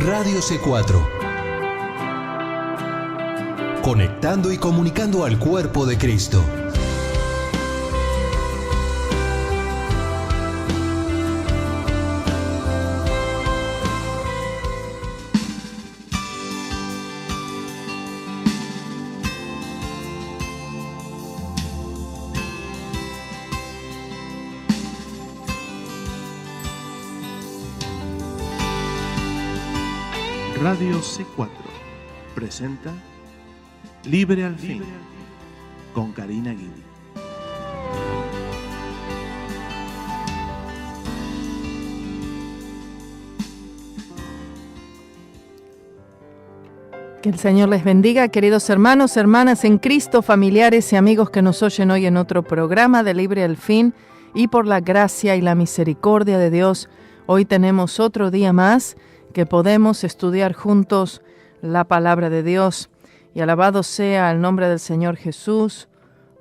Radio C4. Conectando y comunicando al cuerpo de Cristo. Radio C4 presenta Libre al Fin con Karina Guidi. Que el Señor les bendiga, queridos hermanos, hermanas en Cristo, familiares y amigos que nos oyen hoy en otro programa de Libre al Fin. Y por la gracia y la misericordia de Dios, hoy tenemos otro día más que podemos estudiar juntos la palabra de Dios. Y alabado sea el nombre del Señor Jesús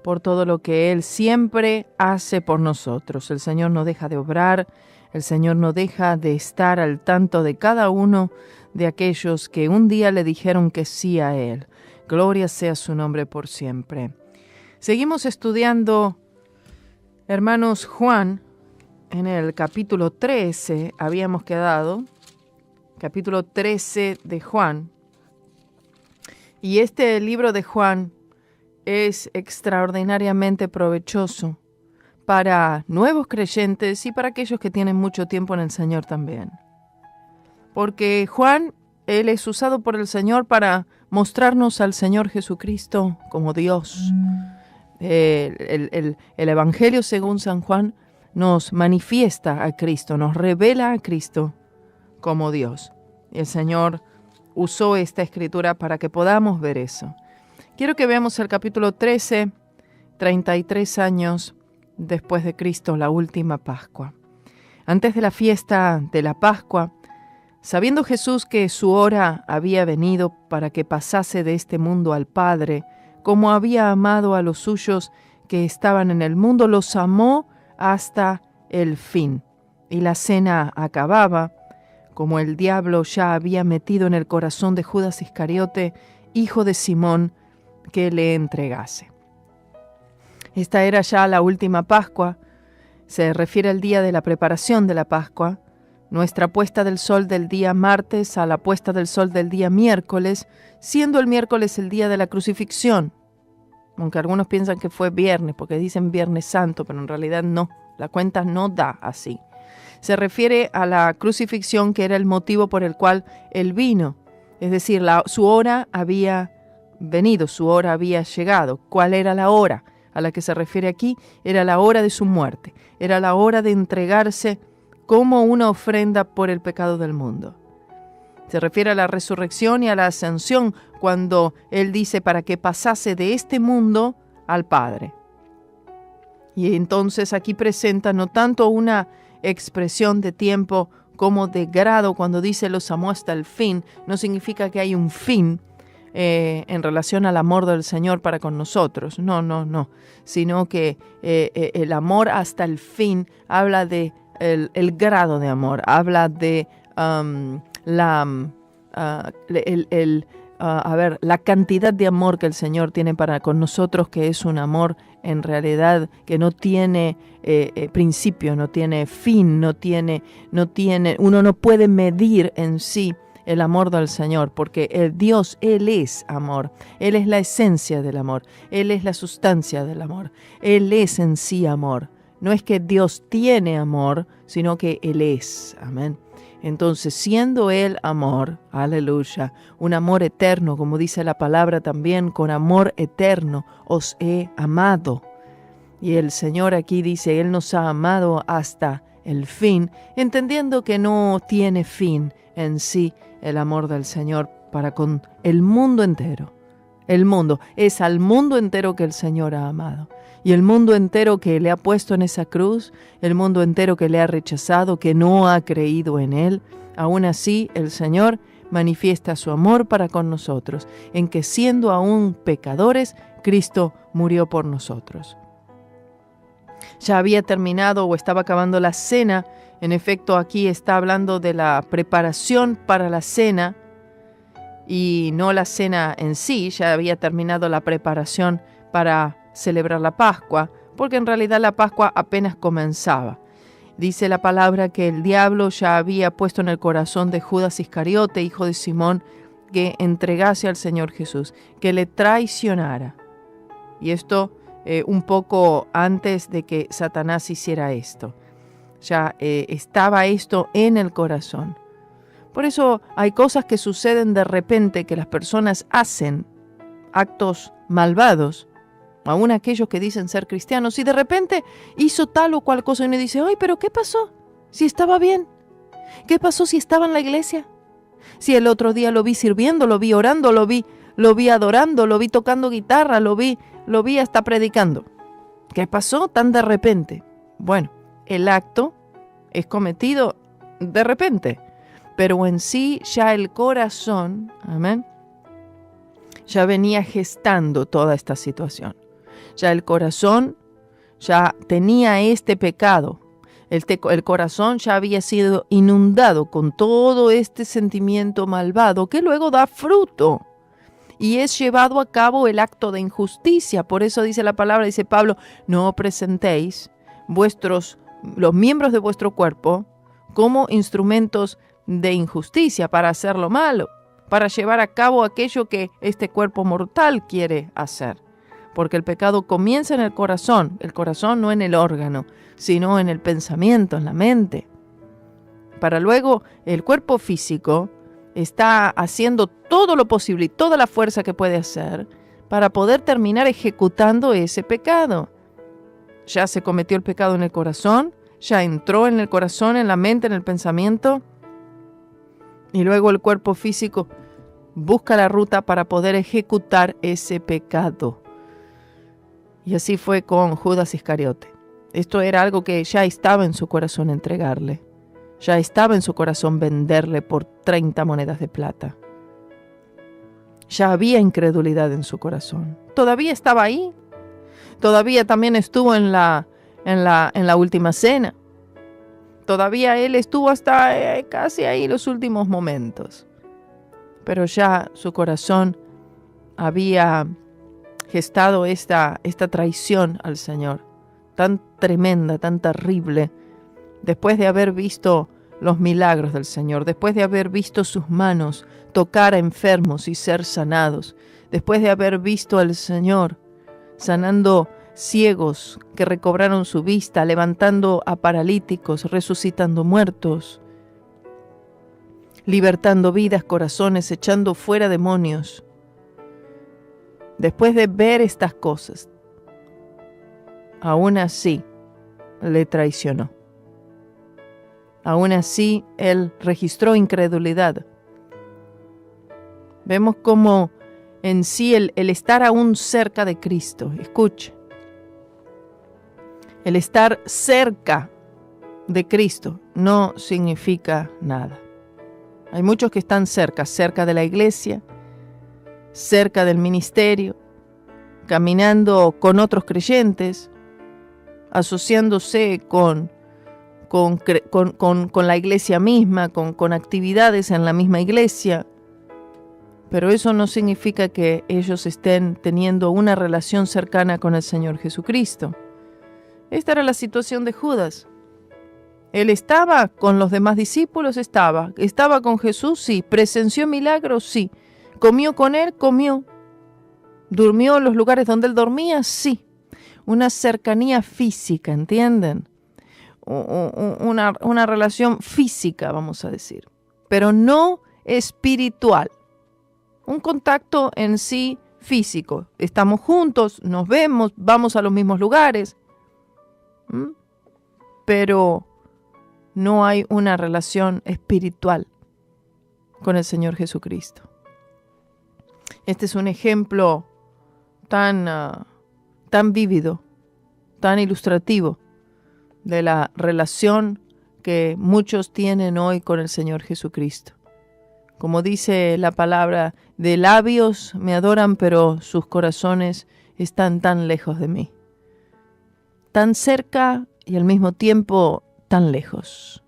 por todo lo que Él siempre hace por nosotros. El Señor no deja de obrar, el Señor no deja de estar al tanto de cada uno de aquellos que un día le dijeron que sí a Él. Gloria sea su nombre por siempre. Seguimos estudiando, hermanos, Juan, en el capítulo 13 habíamos quedado. Capítulo 13 de Juan. Y este libro de Juan es extraordinariamente provechoso para nuevos creyentes y para aquellos que tienen mucho tiempo en el Señor también. Porque Juan, él es usado por el Señor para mostrarnos al Señor Jesucristo como Dios. El Evangelio según San Juan nos manifiesta a Cristo, nos revela a Cristo como Dios. Y el Señor usó esta escritura para que podamos ver eso. Quiero que veamos el capítulo 13, 33 años después de Cristo, la última Pascua. Antes de la fiesta de la Pascua, sabiendo Jesús que su hora había venido para que pasase de este mundo al Padre, como había amado a los suyos que estaban en el mundo, los amó hasta el fin. Y la cena acababa, como el diablo ya había metido en el corazón de Judas Iscariote, hijo de Simón, que le entregase. Esta era ya la última Pascua, se refiere al día de la preparación de la Pascua, nuestra puesta del sol del día martes a la puesta del sol del día miércoles, siendo el miércoles el día de la crucifixión, aunque algunos piensan que fue viernes, porque dicen Viernes Santo, pero en realidad no, la cuenta no da así. Se refiere a la crucifixión, que era el motivo por el cual Él vino. Es decir, su hora había venido, su hora había llegado. ¿Cuál era la hora a la que se refiere aquí? Era la hora de su muerte. Era la hora de entregarse como una ofrenda por el pecado del mundo. Se refiere a la resurrección y a la ascensión, cuando Él dice para que pasase de este mundo al Padre. Y entonces aquí presenta no tanto una expresión de tiempo como de grado. Cuando dice los amó hasta el fin, no significa que hay un fin en relación al amor del Señor para con nosotros, no, sino que el amor hasta el fin habla de el grado de amor, habla de la cantidad de amor que el Señor tiene para con nosotros, que es un amor en realidad que no tiene principio, no tiene fin, no tiene, uno no puede medir en sí el amor del Señor, porque el Dios, Él es amor, Él es la esencia del amor, Él es la sustancia del amor, Él es en sí amor. No es que Dios tiene amor, sino que Él es, amén. Entonces, siendo Él amor, aleluya, un amor eterno, como dice la palabra también, con amor eterno os he amado. Y el Señor aquí dice, Él nos ha amado hasta el fin, entendiendo que no tiene fin en sí el amor del Señor para con el mundo entero. El mundo, es al mundo entero que el Señor ha amado. Y el mundo entero que le ha puesto en esa cruz, el mundo entero que le ha rechazado, que no ha creído en Él, aún así el Señor manifiesta su amor para con nosotros, en que siendo aún pecadores, Cristo murió por nosotros. Ya había terminado o estaba acabando la cena. En efecto, aquí está hablando de la preparación para la cena y no la cena en sí. Ya había terminado la preparación para celebrar la Pascua, porque en realidad la Pascua apenas comenzaba. Dice la palabra que el diablo ya había puesto en el corazón de Judas Iscariote, hijo de Simón, que entregase al Señor Jesús, que le traicionara. Y esto un poco antes de que Satanás hiciera esto. Ya estaba esto en el corazón. Por eso hay cosas que suceden de repente, que las personas hacen actos malvados, aún aquellos que dicen ser cristianos, y de repente hizo tal o cual cosa y uno dice, ay, pero ¿qué pasó? Si estaba bien. ¿Qué pasó si estaba en la iglesia? Si el otro día lo vi sirviendo, lo vi orando, lo vi adorando, lo vi tocando guitarra, lo vi hasta predicando. ¿Qué pasó tan de repente? Bueno, el acto es cometido de repente, pero en sí ya el corazón, amén, ya venía gestando toda esta situación. Ya el corazón ya tenía este pecado. El corazón ya había sido inundado con todo este sentimiento malvado que luego da fruto. Y es llevado a cabo el acto de injusticia. Por eso dice la palabra, dice Pablo, no presentéis los miembros de vuestro cuerpo como instrumentos de injusticia para hacer lo malo, para llevar a cabo aquello que este cuerpo mortal quiere hacer. Porque el pecado comienza en el corazón no en el órgano, sino en el pensamiento, en la mente. Para luego el cuerpo físico está haciendo todo lo posible y toda la fuerza que puede hacer para poder terminar ejecutando ese pecado. Ya se cometió el pecado en el corazón, ya entró en el corazón, en la mente, en el pensamiento, y luego el cuerpo físico busca la ruta para poder ejecutar ese pecado. Y así fue con Judas Iscariote. Esto era algo que ya estaba en su corazón entregarle. Ya estaba en su corazón venderle por 30 monedas de plata. Ya había incredulidad en su corazón. Todavía estaba ahí. Todavía también estuvo en la última cena. Todavía él estuvo hasta casi ahí los últimos momentos. Pero ya su corazón había gestado esta traición al Señor, tan tremenda, tan terrible, después de haber visto los milagros del Señor, después de haber visto sus manos tocar a enfermos y ser sanados, después de haber visto al Señor sanando ciegos que recobraron su vista, levantando a paralíticos, resucitando muertos, libertando vidas, corazones, echando fuera demonios. Después de ver estas cosas, aún así le traicionó. Aún así él registró incredulidad. Vemos cómo en sí el estar aún cerca de Cristo, escuche, el estar cerca de Cristo no significa nada. Hay muchos que están cerca de la iglesia, cerca del ministerio, caminando con otros creyentes, asociándose con la iglesia misma, con actividades en la misma iglesia, pero eso no significa que ellos estén teniendo una relación cercana con el Señor Jesucristo. Esta era la situación de Judas. Él estaba con los demás discípulos, estaba con Jesús, sí, presenció milagros, sí, comió con él, comió, durmió en los lugares donde él dormía, sí, una cercanía física, ¿entienden? Una relación física, vamos a decir, pero no espiritual. Un contacto en sí físico. Estamos juntos, nos vemos, vamos a los mismos lugares, pero no hay una relación espiritual con el Señor Jesucristo. Este es un ejemplo tan vívido, tan ilustrativo de la relación que muchos tienen hoy con el Señor Jesucristo. Como dice la palabra, de labios me adoran, pero sus corazones están tan lejos de mí. tan cerca y al mismo tiempo tan lejos.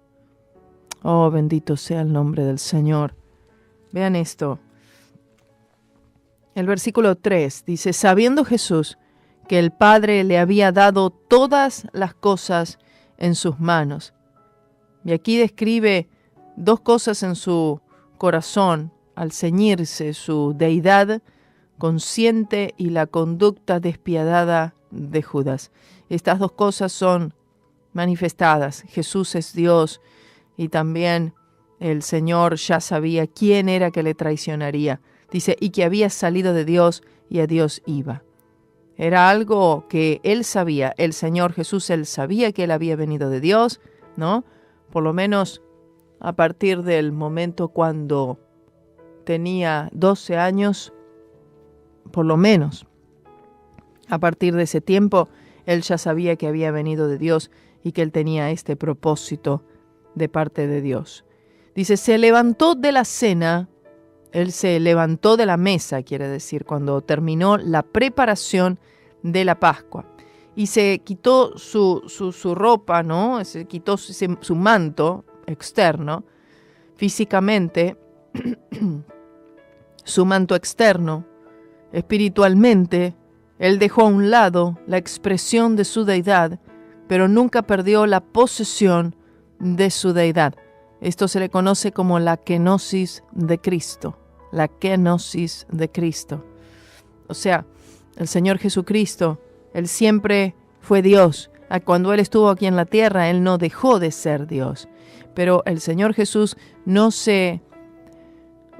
Oh, bendito sea el nombre del Señor. Vean esto. El versículo 3 dice, sabiendo Jesús que el Padre le había dado todas las cosas en sus manos. Y aquí describe dos cosas en su corazón al ceñirse su deidad consciente y la conducta despiadada de Judas. Estas dos cosas son manifestadas. Jesús es Dios y también el Señor ya sabía quién era que le traicionaría. Dice, y que había salido de Dios y a Dios iba. Era algo que él sabía, el Señor Jesús, él sabía que él había venido de Dios, ¿no? Por lo menos a partir del momento cuando tenía 12 años, por lo menos. A partir de ese tiempo, él ya sabía que había venido de Dios y que él tenía este propósito de parte de Dios. Dice, se levantó de la cena, él se levantó de la mesa, quiere decir, cuando terminó la preparación de la Pascua. Y se quitó su ropa, ¿no? Se quitó su manto externo, físicamente, su manto externo, espiritualmente. Él dejó a un lado la expresión de su deidad, pero nunca perdió la posesión de su deidad. Esto se le conoce como la kenosis de Cristo. La kenosis de Cristo. O sea, el Señor Jesucristo, Él siempre fue Dios. Cuando Él estuvo aquí en la tierra, Él no dejó de ser Dios. Pero el Señor Jesús no se...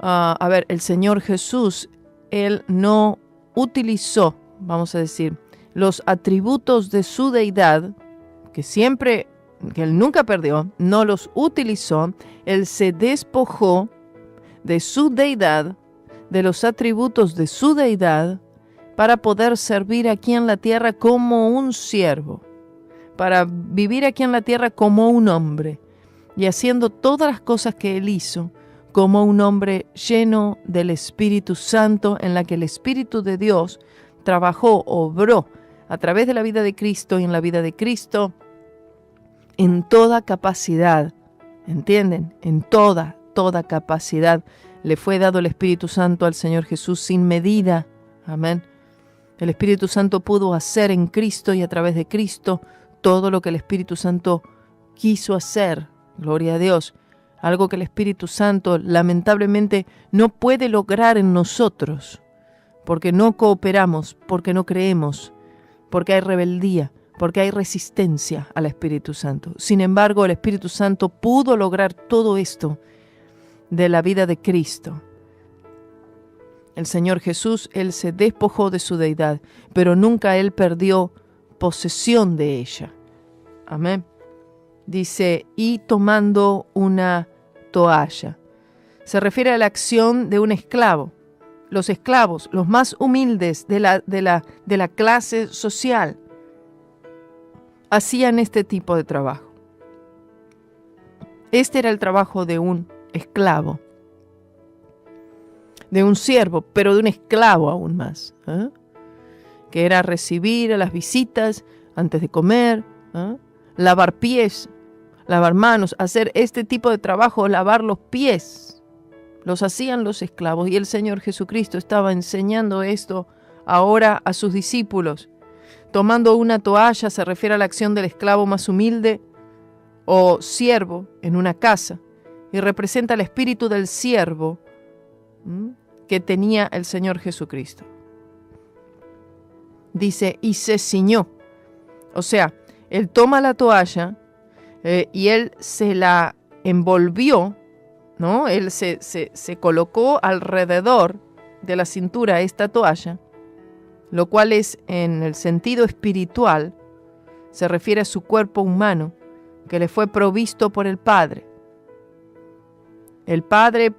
el Señor Jesús, Él no utilizó, vamos a decir, los atributos de su deidad, que Él nunca perdió, no los utilizó. Él se despojó de su deidad, de los atributos de su deidad, para poder servir aquí en la tierra como un siervo, para vivir aquí en la tierra como un hombre, y haciendo todas las cosas que Él hizo, como un hombre lleno del Espíritu Santo, en la que el Espíritu de Dios trabajó, obró, a través de la vida de Cristo y en la vida de Cristo, en toda capacidad, ¿entienden? En toda capacidad le fue dado el Espíritu Santo al Señor Jesús sin medida. Amén. El Espíritu Santo pudo hacer en Cristo y a través de Cristo todo lo que el Espíritu Santo quiso hacer. Gloria a Dios. Algo que el Espíritu Santo lamentablemente no puede lograr en nosotros, porque no cooperamos, porque no creemos, porque hay rebeldía, porque hay resistencia al Espíritu Santo. Sin embargo, el Espíritu Santo pudo lograr todo esto de la vida de Cristo. El Señor Jesús, Él se despojó de su deidad, pero nunca Él perdió posesión de ella. Amén. Dice, y tomando una toalla. Se refiere a la acción de un esclavo. Los esclavos, los más humildes de la clase social, hacían este tipo de trabajo. Este era el trabajo de un esclavo, de un siervo, pero de un esclavo aún más, que era recibir a las visitas antes de comer, lavar pies, lavar manos, hacer este tipo de trabajo, lavar los pies. Los hacían los esclavos y el Señor Jesucristo estaba enseñando esto ahora a sus discípulos. Tomando una toalla se refiere a la acción del esclavo más humilde o siervo en una casa y representa el espíritu del siervo que tenía el Señor Jesucristo. Dice, y se ciñó. O sea, Él toma la toalla y Él se la envolvió, ¿no? Él se colocó alrededor de la cintura esta toalla, lo cual es, en el sentido espiritual, se refiere a su cuerpo humano, que le fue provisto por el Padre. El Padre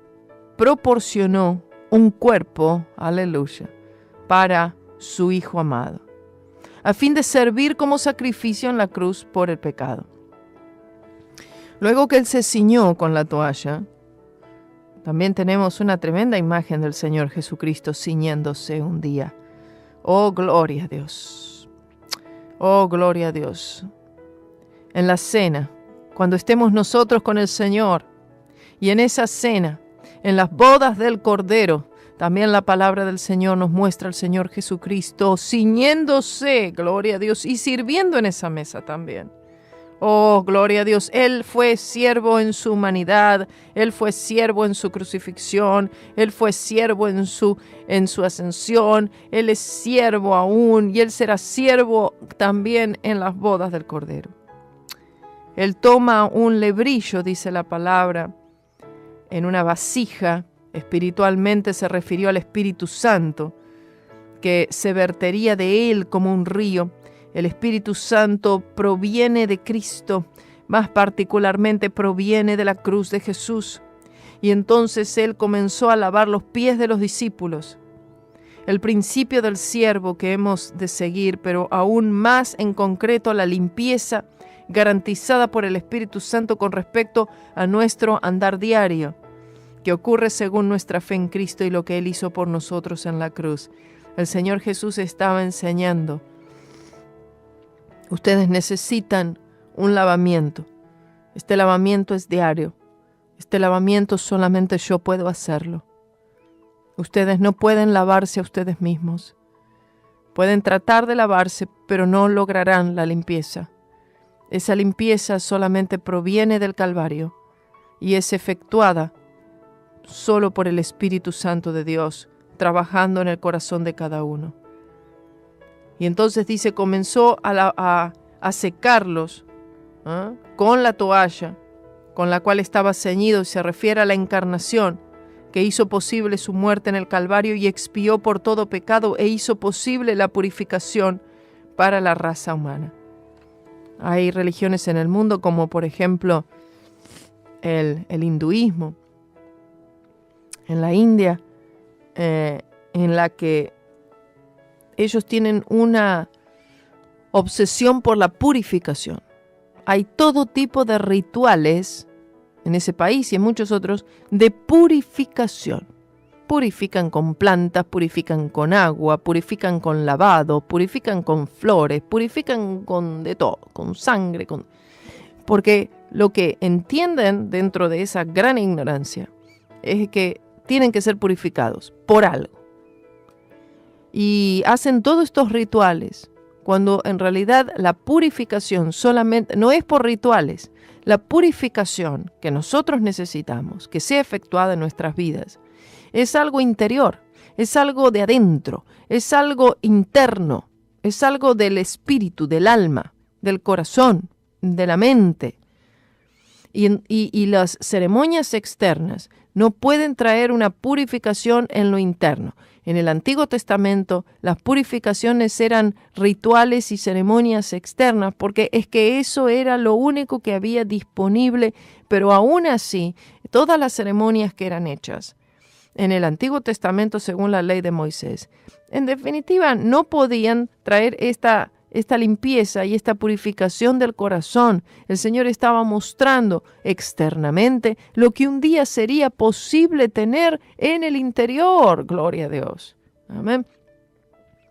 proporcionó un cuerpo, aleluya, para su Hijo amado, a fin de servir como sacrificio en la cruz por el pecado. Luego que Él se ciñó con la toalla, también tenemos una tremenda imagen del Señor Jesucristo ciñéndose un día. Oh, gloria a Dios. Oh, gloria a Dios. En la cena, cuando estemos nosotros con el Señor, y en esa cena, en las bodas del Cordero, también la palabra del Señor nos muestra al Señor Jesucristo ciñéndose, gloria a Dios, y sirviendo en esa mesa también. Oh, gloria a Dios. Él fue siervo en su humanidad, Él fue siervo en su crucifixión, Él fue siervo en su ascensión, Él es siervo aún y Él será siervo también en las bodas del Cordero. Él toma un lebrillo, dice la palabra, en una vasija. Espiritualmente se refirió al Espíritu Santo, que se vertería de Él como un río. El Espíritu Santo proviene de Cristo, más particularmente proviene de la cruz de Jesús. Y entonces Él comenzó a lavar los pies de los discípulos. El principio del siervo que hemos de seguir, pero aún más en concreto la limpieza garantizada por el Espíritu Santo con respecto a nuestro andar diario, que ocurre según nuestra fe en Cristo y lo que Él hizo por nosotros en la cruz. El Señor Jesús estaba enseñando: ustedes necesitan un lavamiento. Este lavamiento es diario. Este lavamiento solamente yo puedo hacerlo. Ustedes no pueden lavarse a ustedes mismos. Pueden tratar de lavarse, pero no lograrán la limpieza. Esa limpieza solamente proviene del Calvario y es efectuada solo por el Espíritu Santo de Dios, trabajando en el corazón de cada uno. Y entonces dice, comenzó a secarlos con la toalla con la cual estaba ceñido, y se refiere a la encarnación, que hizo posible su muerte en el Calvario y expió por todo pecado e hizo posible la purificación para la raza humana. Hay religiones en el mundo como por ejemplo el hinduismo, en la India, en la que ellos tienen una obsesión por la purificación. Hay todo tipo de rituales en ese país y en muchos otros de purificación. Purifican con plantas, purifican con agua, purifican con lavado, purifican con flores, purifican con de todo, con sangre, porque lo que entienden dentro de esa gran ignorancia es que tienen que ser purificados por algo. Y hacen todos estos rituales, cuando en realidad la purificación solamente no es por rituales. La purificación que nosotros necesitamos, que sea efectuada en nuestras vidas, es algo interior, es algo de adentro, es algo interno, es algo del espíritu, del alma, del corazón, de la mente. Y las ceremonias externas no pueden traer una purificación en lo interno. En el Antiguo Testamento las purificaciones eran rituales y ceremonias externas, porque es que eso era lo único que había disponible, pero aún así, todas las ceremonias que eran hechas en el Antiguo Testamento según la ley de Moisés, en definitiva no podían traer esta limpieza y esta purificación del corazón. El Señor estaba mostrando externamente lo que un día sería posible tener en el interior. Gloria a Dios. Amén.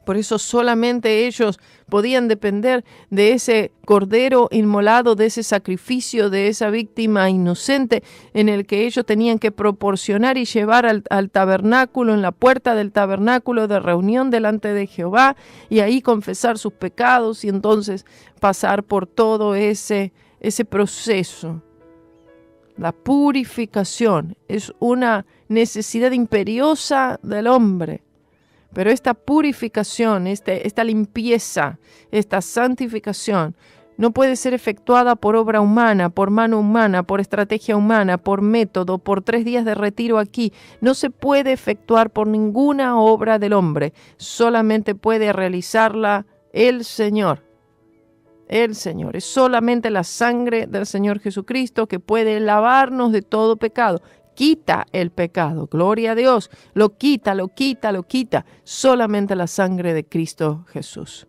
Por eso solamente ellos podían depender de ese cordero inmolado, de ese sacrificio, de esa víctima inocente en el que ellos tenían que proporcionar y llevar al tabernáculo, en la puerta del tabernáculo de reunión delante de Jehová, y ahí confesar sus pecados y entonces pasar por todo ese proceso. La purificación es una necesidad imperiosa del hombre. Pero esta purificación, esta limpieza, esta santificación no puede ser efectuada por obra humana, por mano humana, por estrategia humana, por método, por 3 días de retiro aquí. No se puede efectuar por ninguna obra del hombre. Solamente puede realizarla el Señor. El Señor. Es solamente la sangre del Señor Jesucristo que puede lavarnos de todo pecado. Quita el pecado, gloria a Dios, lo quita, solamente la sangre de Cristo Jesús.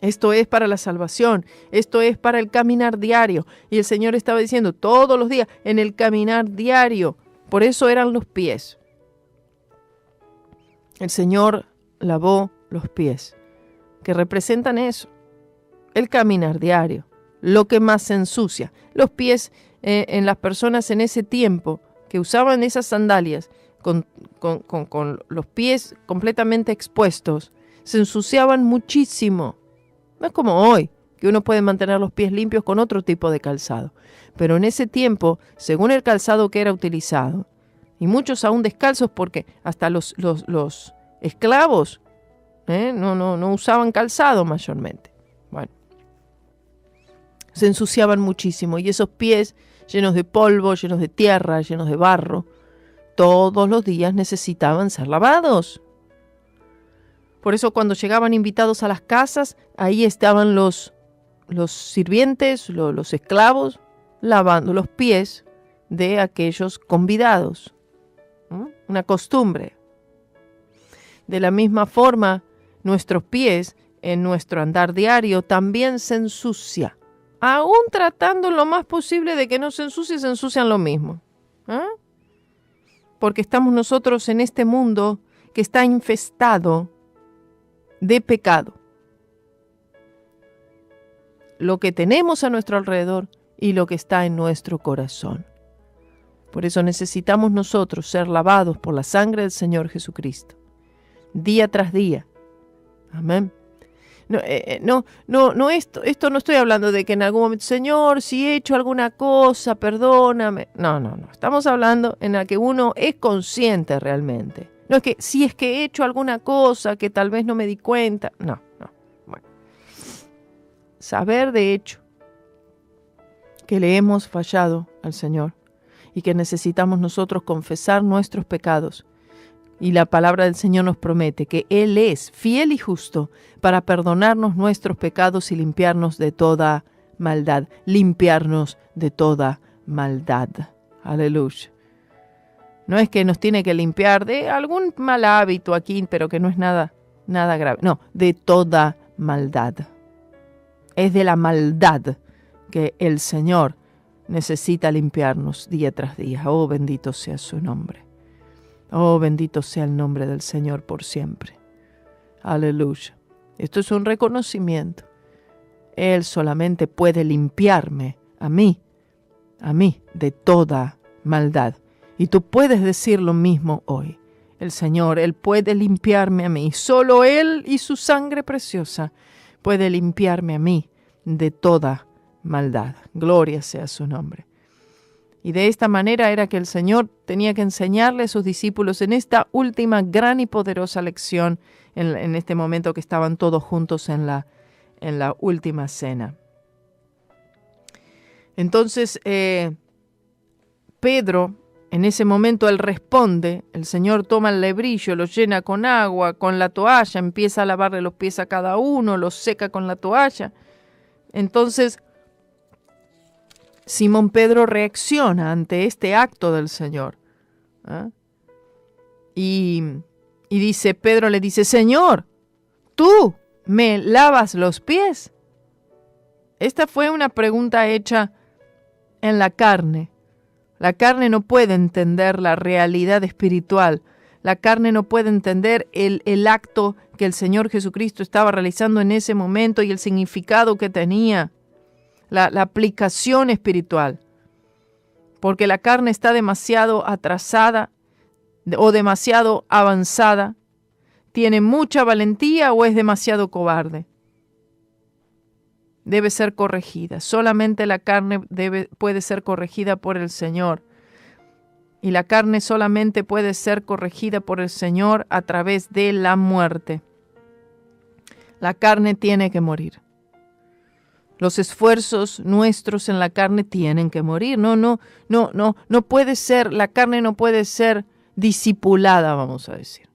Esto es para la salvación, esto es para el caminar diario. Y el Señor estaba diciendo todos los días, en el caminar diario, por eso eran los pies. El Señor lavó los pies que representan eso, el caminar diario, lo que más se ensucia. Los pies en las personas en ese tiempo que usaban esas sandalias con los pies completamente expuestos, se ensuciaban muchísimo. No es como hoy, que uno puede mantener los pies limpios con otro tipo de calzado. Pero en ese tiempo, según el calzado que era utilizado, y muchos aún descalzos porque hasta los esclavos no usaban calzado mayormente. Bueno, se ensuciaban muchísimo y esos pies llenos de polvo, llenos de tierra, llenos de barro, todos los días necesitaban ser lavados. Por eso cuando llegaban invitados a las casas, ahí estaban los sirvientes, los esclavos, lavando los pies de aquellos convidados. Una costumbre. De la misma forma, nuestros pies en nuestro andar diario también se ensucia. Aún tratando lo más posible de que no se ensucian lo mismo. Porque estamos nosotros en este mundo que está infestado de pecado. Lo que tenemos a nuestro alrededor y lo que está en nuestro corazón. Por eso necesitamos nosotros ser lavados por la sangre del Señor Jesucristo, día tras día. Amén. Esto no estoy hablando de que en algún momento, Señor, si he hecho alguna cosa, perdóname. No. Estamos hablando en la que uno es consciente realmente. No es que si es que he hecho alguna cosa que tal vez no me di cuenta. No. Bueno. Saber de hecho que le hemos fallado al Señor y que necesitamos nosotros confesar nuestros pecados. Y la palabra del Señor nos promete que Él es fiel y justo para perdonarnos nuestros pecados y limpiarnos de toda maldad. Limpiarnos de toda maldad. Aleluya. No es que nos tiene que limpiar de algún mal hábito aquí, pero que no es nada grave. No, de toda maldad. Es de la maldad que el Señor necesita limpiarnos día tras día. Oh, bendito sea su nombre. Oh, bendito sea el nombre del Señor por siempre. Aleluya. Esto es un reconocimiento. Él solamente puede limpiarme a mí, de toda maldad. Y tú puedes decir lo mismo hoy. El Señor, Él puede limpiarme a mí. Solo Él y su sangre preciosa puede limpiarme a mí de toda maldad. Gloria sea su nombre. Y de esta manera era que el Señor tenía que enseñarle a sus discípulos en esta última gran y poderosa lección, en este momento que estaban todos juntos en la última cena. Entonces, Pedro, en ese momento él responde, el Señor toma el lebrillo, lo llena con agua, con la toalla, empieza a lavarle los pies a cada uno, los seca con la toalla. Entonces, Simón Pedro reacciona ante este acto del Señor. Y Pedro le dice, Señor, ¿tú me lavas los pies? Esta fue una pregunta hecha en la carne. La carne no puede entender la realidad espiritual. La carne no puede entender el acto que el Señor Jesucristo estaba realizando en ese momento y el significado que tenía. La aplicación espiritual, porque la carne está demasiado atrasada o demasiado avanzada, tiene mucha valentía o es demasiado cobarde. Debe ser corregida, solamente la carne puede ser corregida por el Señor, y la carne solamente puede ser corregida por el Señor a través de la muerte. La carne tiene que morir. Los esfuerzos nuestros en la carne tienen que morir. No puede ser, la carne no puede ser discipulada, vamos a decir.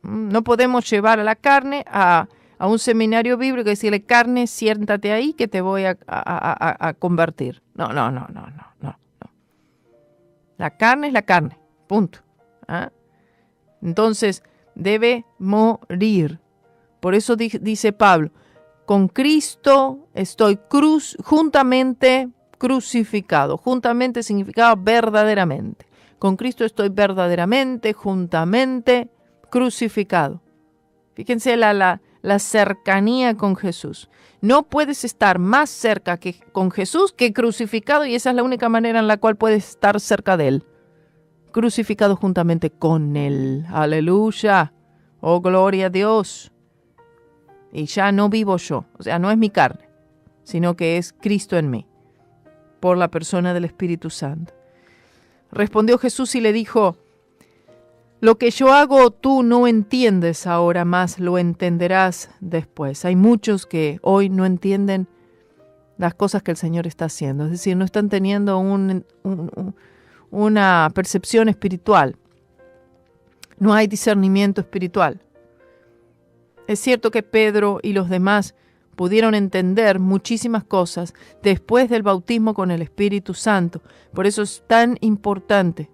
No podemos llevar a la carne a un seminario bíblico y decirle, carne, siéntate ahí que te voy a convertir. No. La carne es la carne, punto. Entonces, debe morir. Por eso dice Pablo, con Cristo estoy juntamente crucificado. Juntamente significa verdaderamente. Con Cristo estoy verdaderamente, juntamente crucificado. Fíjense la la cercanía con Jesús. No puedes estar más cerca con Jesús que crucificado, y esa es la única manera en la cual puedes estar cerca de Él. Crucificado juntamente con Él. Aleluya. Oh, gloria a Dios. Y ya no vivo yo, o sea, no es mi carne, sino que es Cristo en mí, por la persona del Espíritu Santo. Respondió Jesús y le dijo: lo que yo hago tú no entiendes ahora, más lo entenderás después. Hay muchos que hoy no entienden las cosas que el Señor está haciendo, es decir, no están teniendo una percepción espiritual. No hay discernimiento espiritual. Es cierto que Pedro y los demás pudieron entender muchísimas cosas después del bautismo con el Espíritu Santo. Por eso es tan importante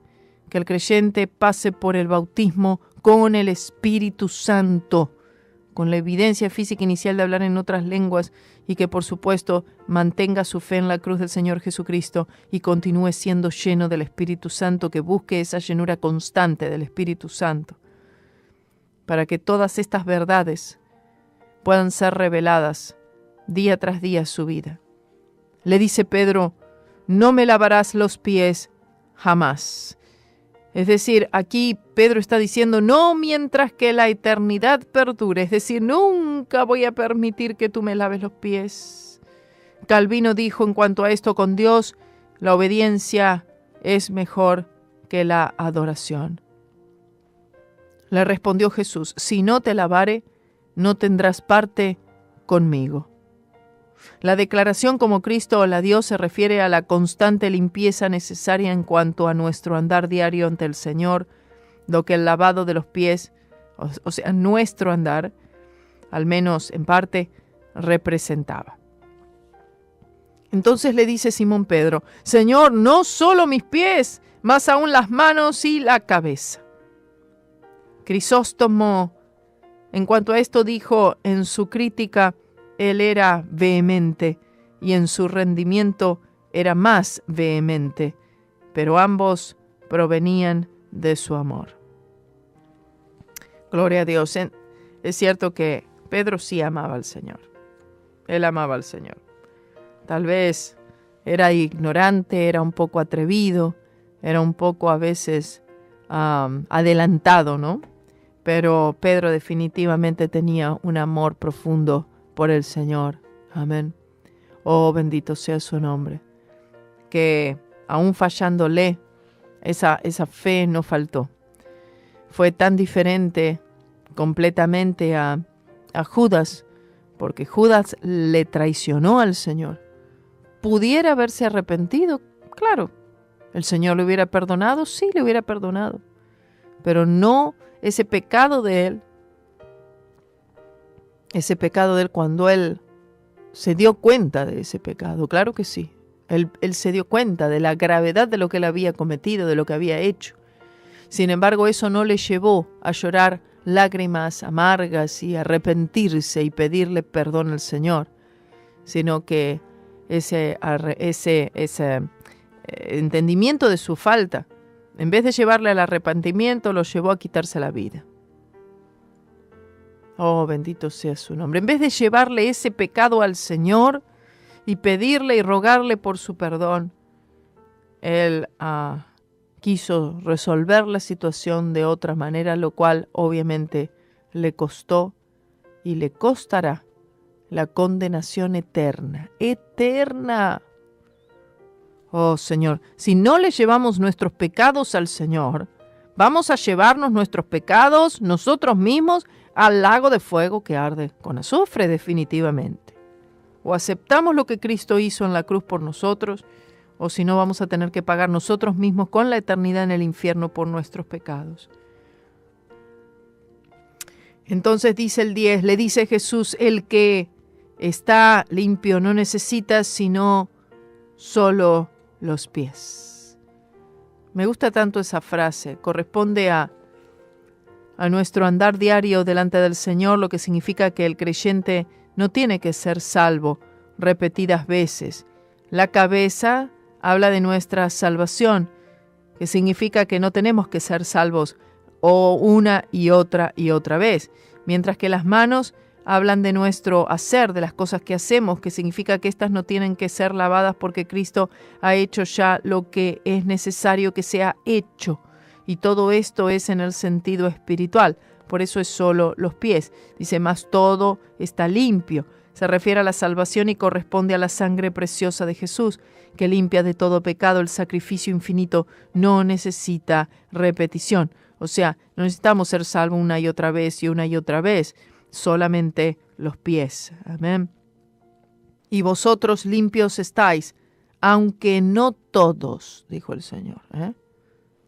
que el creyente pase por el bautismo con el Espíritu Santo, con la evidencia física inicial de hablar en otras lenguas, y que por supuesto mantenga su fe en la cruz del Señor Jesucristo y continúe siendo lleno del Espíritu Santo, que busque esa llenura constante del Espíritu Santo, para que todas estas verdades puedan ser reveladas día tras día en su vida. Le dice Pedro: no me lavarás los pies jamás. Es decir, aquí Pedro está diciendo: no mientras que la eternidad perdure, es decir, nunca voy a permitir que tú me laves los pies. Calvino dijo en cuanto a esto: con Dios la obediencia es mejor que la adoración. Le respondió Jesús: si no te lavare, no tendrás parte conmigo. La declaración como Cristo la dio se refiere a la constante limpieza necesaria en cuanto a nuestro andar diario ante el Señor, lo que el lavado de los pies, o sea, nuestro andar, al menos en parte, representaba. Entonces le dice Simón Pedro: Señor, no solo mis pies, mas aún las manos y la cabeza. Crisóstomo, en cuanto a esto, dijo en su crítica: él era vehemente y en su rendimiento era más vehemente, pero ambos provenían de su amor. Gloria a Dios. Es cierto que Pedro sí amaba al Señor. Él amaba al Señor. Tal vez era ignorante, era un poco atrevido, era un poco a veces adelantado, ¿no? Pero Pedro definitivamente tenía un amor profundo por el Señor. Amén. Oh, bendito sea su nombre. Que aún fallándole, esa fe no faltó. Fue tan diferente completamente a Judas, porque Judas le traicionó al Señor. ¿Pudiera haberse arrepentido? Claro. ¿El Señor le hubiera perdonado? Sí, le hubiera perdonado. Pero no ese pecado de él. Ese pecado de él, cuando él se dio cuenta de ese pecado, claro que sí. Él se dio cuenta de la gravedad de lo que él había cometido, de lo que había hecho. Sin embargo, eso no le llevó a llorar lágrimas amargas y arrepentirse y pedirle perdón al Señor, sino que ese entendimiento de su falta, en vez de llevarle al arrepentimiento, lo llevó a quitarse la vida. Oh, bendito sea su nombre. En vez de llevarle ese pecado al Señor y pedirle y rogarle por su perdón, él quiso resolver la situación de otra manera, lo cual obviamente le costó y le costará la condenación eterna. ¡Eterna! Oh, Señor, si no le llevamos nuestros pecados al Señor, vamos a llevarnos nuestros pecados nosotros mismos al lago de fuego que arde con azufre, definitivamente. O aceptamos lo que Cristo hizo en la cruz por nosotros, o si no, vamos a tener que pagar nosotros mismos con la eternidad en el infierno por nuestros pecados. Entonces dice el 10, le dice Jesús: el que está limpio no necesita sino solo los pies. Me gusta tanto esa frase, corresponde a nuestro andar diario delante del Señor, lo que significa que el creyente no tiene que ser salvo repetidas veces. La cabeza habla de nuestra salvación, que significa que no tenemos que ser salvos o una y otra vez, mientras que las manos hablan de nuestro hacer, de las cosas que hacemos, que significa que éstas no tienen que ser lavadas porque Cristo ha hecho ya lo que es necesario que sea hecho. Y todo esto es en el sentido espiritual. Por eso es solo los pies. Dice, mas todo está limpio. Se refiere a la salvación y corresponde a la sangre preciosa de Jesús, que limpia de todo pecado. El sacrificio infinito no necesita repetición. O sea, no necesitamos ser salvos una y otra vez y una y otra vez. Solamente los pies. Amén. Y vosotros limpios estáis, aunque no todos, dijo el Señor.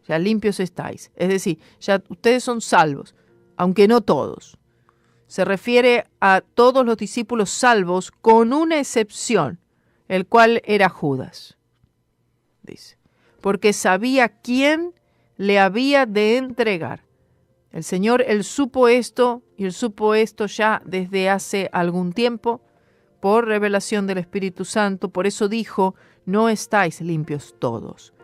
Ya limpios estáis. Es decir, ya ustedes son salvos, aunque no todos. Se refiere a todos los discípulos salvos con una excepción, el cual era Judas. Dice, porque sabía quién le había de entregar. El Señor, Él supo esto, y Él supo esto ya desde hace algún tiempo, por revelación del Espíritu Santo. Por eso dijo, no estáis limpios todos.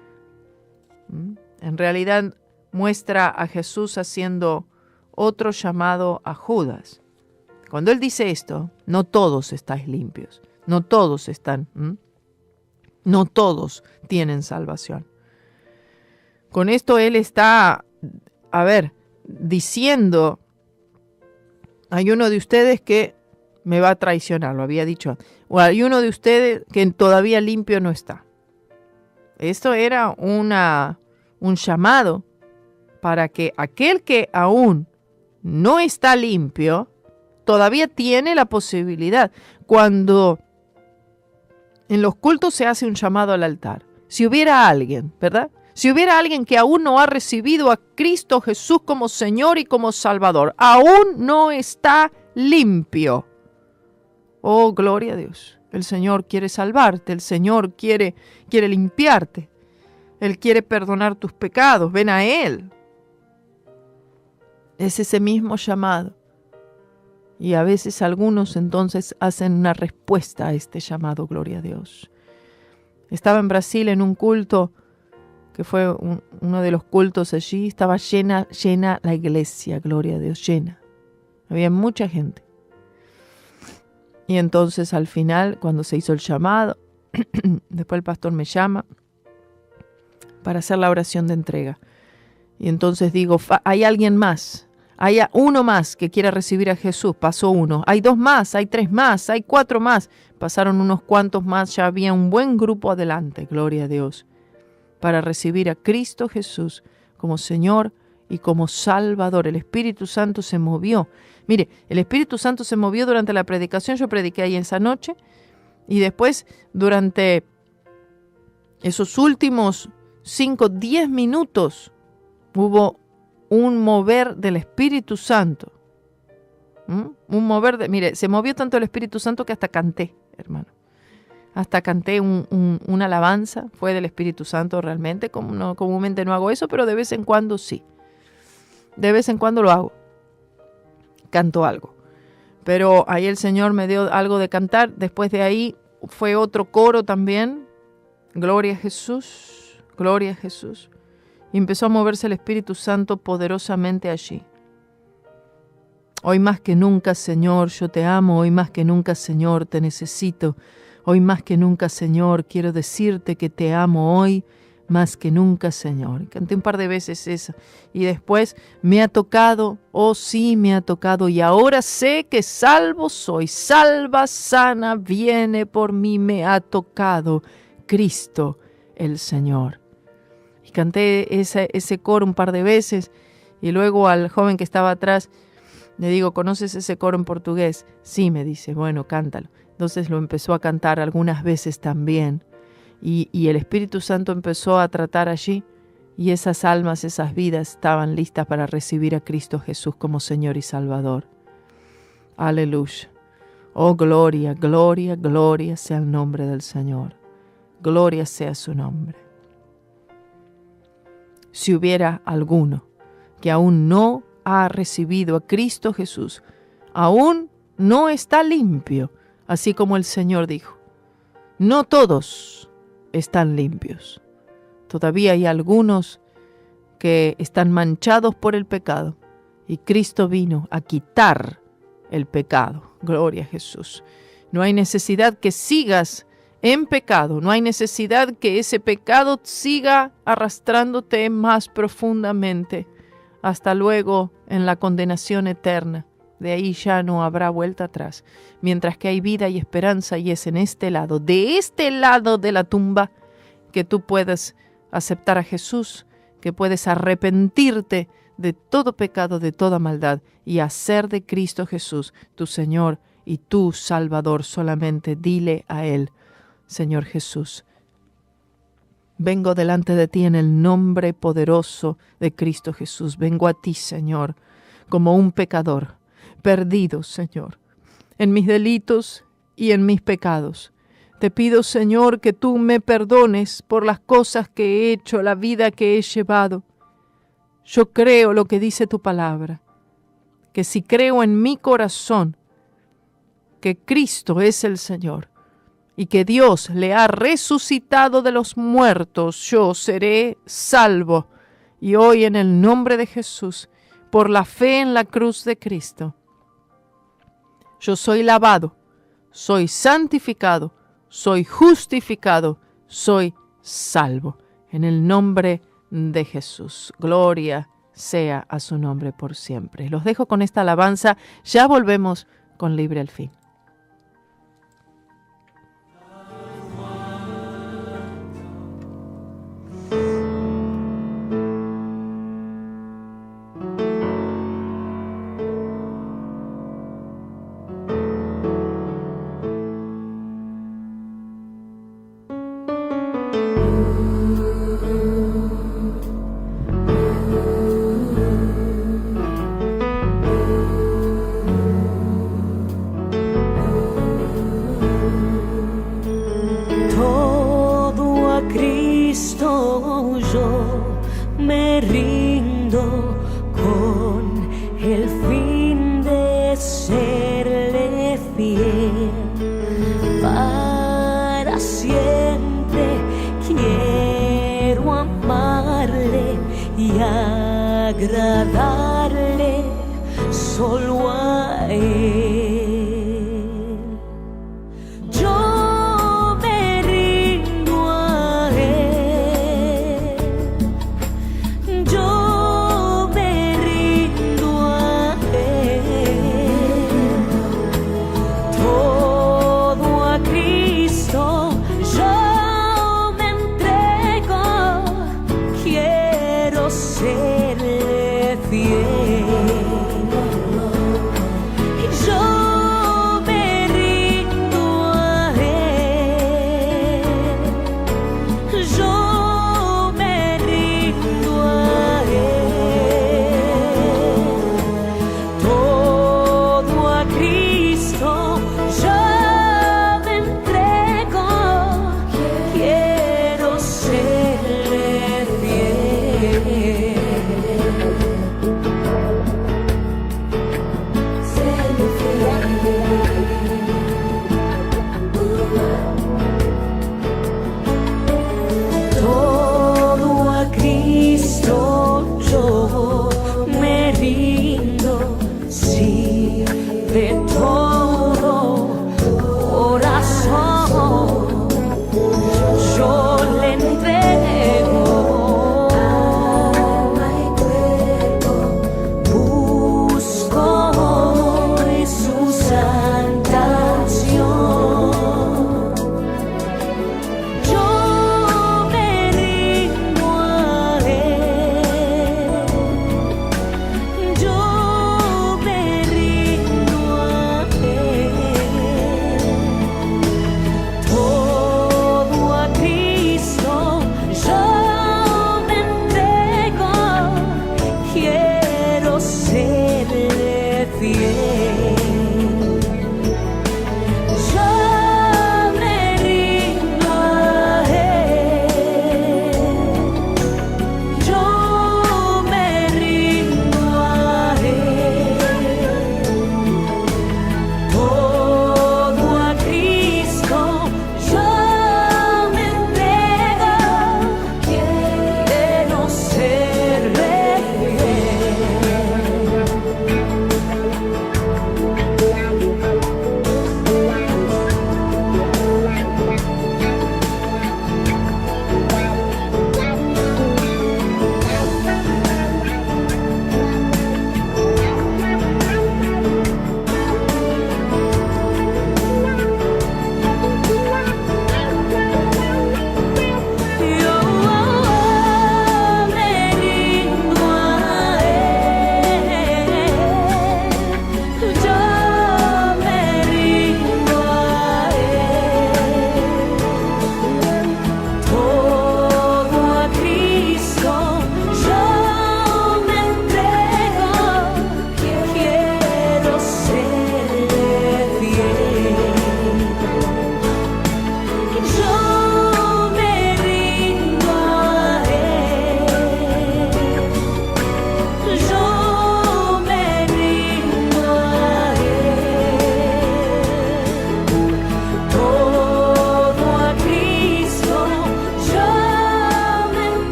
En realidad muestra a Jesús haciendo otro llamado a Judas. Cuando Él dice esto, no todos estáis limpios, no todos están, no todos tienen salvación. Con esto Él está, diciendo, hay uno de ustedes que me va a traicionar, lo había dicho, o hay uno de ustedes que todavía limpio no está. Esto era un llamado para que aquel que aún no está limpio, todavía tiene la posibilidad. Cuando en los cultos se hace un llamado al altar, si hubiera alguien, ¿verdad? Si hubiera alguien que aún no ha recibido a Cristo Jesús como Señor y como Salvador, aún no está limpio. Oh, gloria a Dios. El Señor quiere salvarte, el Señor quiere limpiarte. Él quiere perdonar tus pecados, ven a Él. Es ese mismo llamado. Y a veces algunos entonces hacen una respuesta a este llamado, gloria a Dios. Estaba en Brasil en un culto, que fue uno de los cultos allí, estaba llena la iglesia, gloria a Dios, llena. Había mucha gente. Y entonces al final, cuando se hizo el llamado, después el pastor me llama para hacer la oración de entrega. Y entonces digo, hay alguien más, hay uno más que quiera recibir a Jesús, pasó uno. Hay 2 más, hay 3 más, hay 4 más. Pasaron unos cuantos más, ya había un buen grupo adelante, gloria a Dios, para recibir a Cristo Jesús como Señor y como Salvador. El Espíritu Santo se movió. Mire, el Espíritu Santo se movió durante la predicación, yo prediqué ahí esa noche, y después durante esos últimos 5-10 minutos hubo un mover del Espíritu Santo. Un mover mire, se movió tanto el Espíritu Santo que hasta canté, hermano. Hasta canté una alabanza, fue del Espíritu Santo realmente, comúnmente no hago eso, pero de vez en cuando sí. De vez en cuando lo hago. Canto algo. Pero ahí el Señor me dio algo de cantar. Después de ahí fue otro coro también. Gloria a Jesús, gloria a Jesús. Y empezó a moverse el Espíritu Santo poderosamente allí. Hoy más que nunca, Señor, yo te amo. Hoy más que nunca, Señor, te necesito. Hoy más que nunca, Señor, quiero decirte que te amo hoy más que nunca, Señor. Canté un par de veces eso. Y después me ha tocado, oh sí, me ha tocado. Y ahora sé que salvo soy. Salva, sana, viene por mí, me ha tocado Cristo el Señor. Y canté ese coro un par de veces. Y luego al joven que estaba atrás le digo, ¿conoces ese coro en portugués? Sí, me dice, bueno, cántalo. Entonces lo empezó a cantar algunas veces también. Y el Espíritu Santo empezó a tratar allí. Y esas almas, esas vidas estaban listas para recibir a Cristo Jesús como Señor y Salvador. Aleluya. Oh, gloria, gloria, gloria sea el nombre del Señor. Gloria sea su nombre. Si hubiera alguno que aún no ha recibido a Cristo Jesús, aún no está limpio, así como el Señor dijo. No todos están limpios. Todavía hay algunos que están manchados por el pecado y Cristo vino a quitar el pecado. Gloria a Jesús. No hay necesidad que sigas en pecado, no hay necesidad que ese pecado siga arrastrándote más profundamente hasta luego en la condenación eterna. De ahí ya no habrá vuelta atrás, mientras que hay vida y esperanza, y es en este lado de la tumba, que tú puedes aceptar a Jesús, que puedes arrepentirte de todo pecado, de toda maldad, y hacer de Cristo Jesús tu Señor y tu Salvador. Solamente dile a Él: Señor Jesús, vengo delante de ti en el nombre poderoso de Cristo Jesús. Vengo a ti, Señor, como un pecador, perdido, Señor, en mis delitos y en mis pecados. Te pido, Señor, que tú me perdones por las cosas que he hecho, la vida que he llevado. Yo creo lo que dice tu palabra, que si creo en mi corazón que Cristo es el Señor y que Dios le ha resucitado de los muertos, yo seré salvo. Y hoy, en el nombre de Jesús, por la fe en la cruz de Cristo, yo soy lavado, soy santificado, soy justificado, soy salvo. En el nombre de Jesús. Gloria sea a su nombre por siempre. Los dejo con esta alabanza. Ya volvemos con Libre al Fin. agradarle solo a Él. Yo me rindo a Él. Yo me rindo a Él. Todo a Cristo yo me entrego. Quiero serle fiel. Yo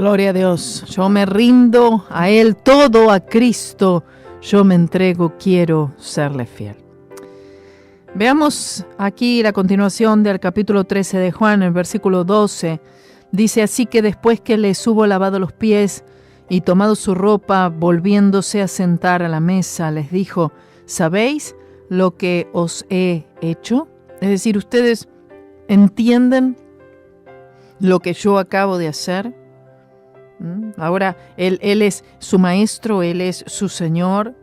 Gloria a Dios. Yo me rindo a Él todo, a Cristo. Yo me entrego, quiero serle fiel. Veamos aquí la continuación del capítulo 13 de Juan, el versículo 12. Dice: así que después que les hubo lavado los pies y tomado su ropa, volviéndose a sentar a la mesa, les dijo: ¿sabéis lo que os he hecho? Es decir, ¿ustedes entienden lo que yo acabo de hacer? Ahora, él es su maestro, Él es su Señor.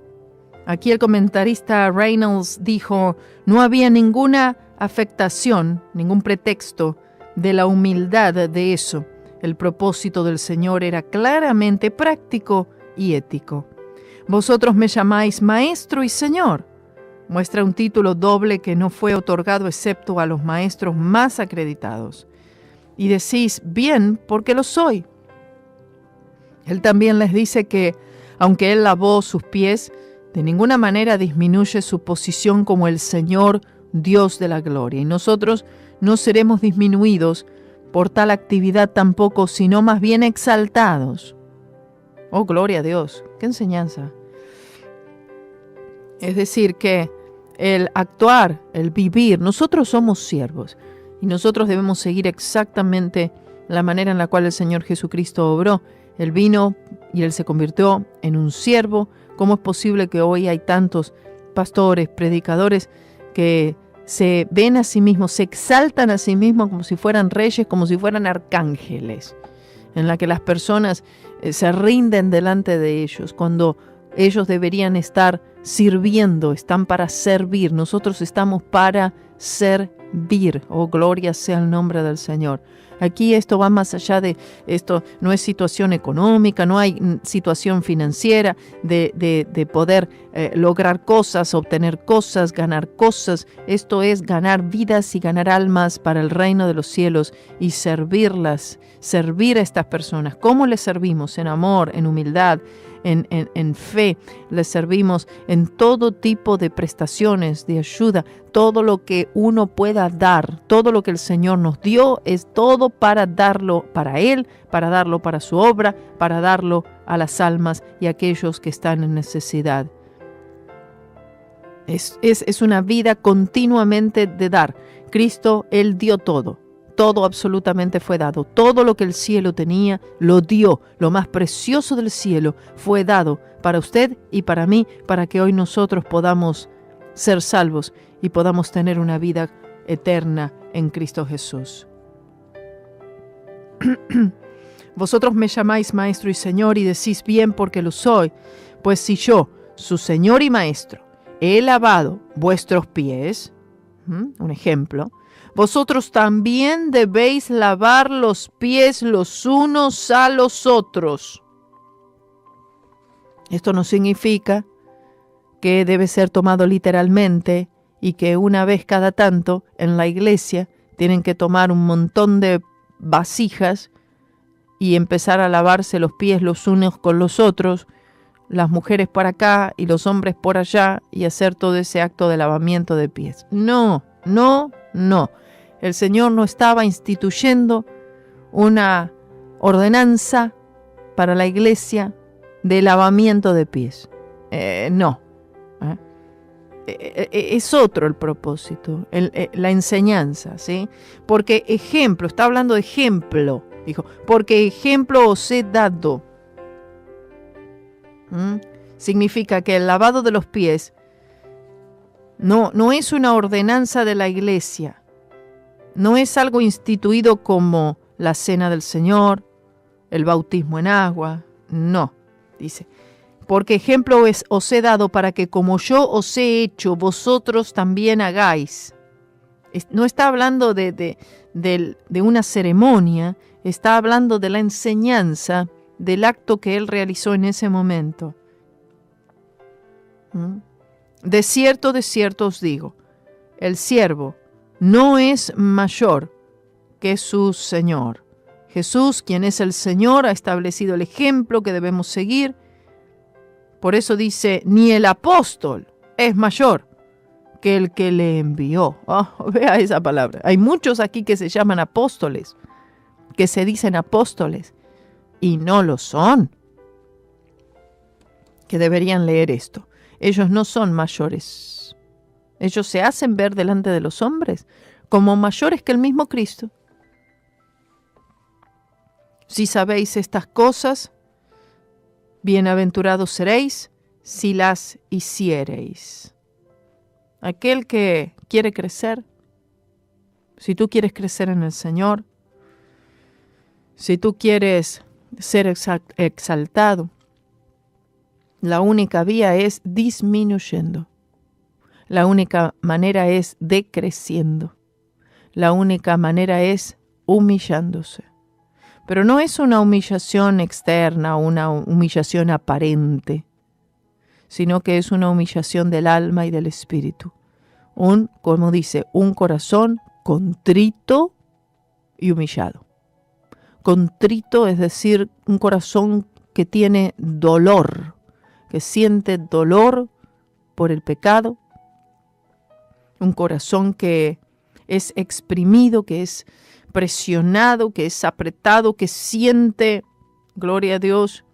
Aquí el comentarista Reynolds dijo: no había ninguna afectación, ningún pretexto de la humildad de eso. El propósito del Señor era claramente práctico y ético. Vosotros me llamáis Maestro y Señor. Muestra un título doble que no fue otorgado excepto a los maestros más acreditados. Y decís: bien, porque lo soy. Él también les dice que, aunque Él lavó sus pies, de ninguna manera disminuye su posición como el Señor, Dios de la gloria. Y nosotros no seremos disminuidos por tal actividad tampoco, sino más bien exaltados. Oh, gloria a Dios. ¡Qué enseñanza! Es decir, que el actuar, el vivir, nosotros somos siervos y nosotros debemos seguir exactamente la manera en la cual el Señor Jesucristo obró. Él vino y Él se convirtió en un siervo. ¿Cómo es posible que hoy hay tantos pastores, predicadores que se ven a sí mismos, se exaltan a sí mismos como si fueran reyes, como si fueran arcángeles, en la que las personas se rinden delante de ellos, cuando ellos deberían estar sirviendo, están para servir? Nosotros estamos para servir. Oh, gloria sea el nombre del Señor. Aquí esto va más allá de esto, no es situación económica, no hay situación financiera de poder lograr cosas, obtener cosas, ganar cosas. Esto es ganar vidas y ganar almas para el reino de los cielos y servirlas, servir a estas personas. ¿Cómo les servimos? En amor, en humildad, en fe. Les servimos en todo tipo de prestaciones, de ayuda. Todo lo que uno pueda dar, todo lo que el Señor nos dio, es todo para darlo para Él, para darlo para su obra, para darlo a las almas y a aquellos que están en necesidad. Es una vida continuamente de dar. Cristo, Él dio todo. Todo absolutamente fue dado. Todo lo que el cielo tenía, lo dio. Lo más precioso del cielo fue dado para usted y para mí, para que hoy nosotros podamos ser salvos y podamos tener una vida eterna en Cristo Jesús. Vosotros me llamáis Maestro y Señor y decís: bien, porque lo soy. Pues si yo, su Señor y Maestro, he lavado vuestros pies, un ejemplo, vosotros también debéis lavar los pies los unos a los otros. Esto no significa que debe ser tomado literalmente y que una vez cada tanto en la iglesia tienen que tomar un montón de vasijas y empezar a lavarse los pies los unos con los otros, las mujeres por acá y los hombres por allá, y hacer todo ese acto de lavamiento de pies. No. El Señor no estaba instituyendo una ordenanza para la iglesia de lavamiento de pies. No. Es otro el propósito, la enseñanza, ¿sí? Porque ejemplo, está hablando de ejemplo, dijo, porque ejemplo os he dado. Significa que el lavado de los pies no es una ordenanza de la iglesia, no es algo instituido como la cena del Señor, el bautismo en agua, no, dice. Porque ejemplo os he dado para que como yo os he hecho, vosotros también hagáis. No está hablando de una ceremonia, está hablando de la enseñanza, del acto que él realizó en ese momento. De cierto os digo, el siervo no es mayor que su Señor. Jesús, quien es el Señor, ha establecido el ejemplo que debemos seguir. Por eso dice, ni el apóstol es mayor que el que le envió. Oh, vea esa palabra. Hay muchos aquí que se llaman apóstoles, que se dicen apóstoles. y no lo son. Que deberían leer esto. Ellos no son mayores. Ellos se hacen ver delante de los hombres como mayores que el mismo Cristo. Si sabéis estas cosas, bienaventurados seréis si las hiciereis. Aquel que quiere crecer, si tú quieres crecer en el Señor, si tú quieres ser exaltado, la única vía es disminuyendo. La única manera es decreciendo. La única manera es humillándose. Pero no es una humillación externa, una humillación aparente, sino que es una humillación del alma y del espíritu. Como dice, un corazón contrito y humillado. Contrito, es decir, un corazón que tiene dolor, que siente dolor por el pecado. Un corazón que es exprimido, que es presionado, que es apretado, que siente, gloria a Dios,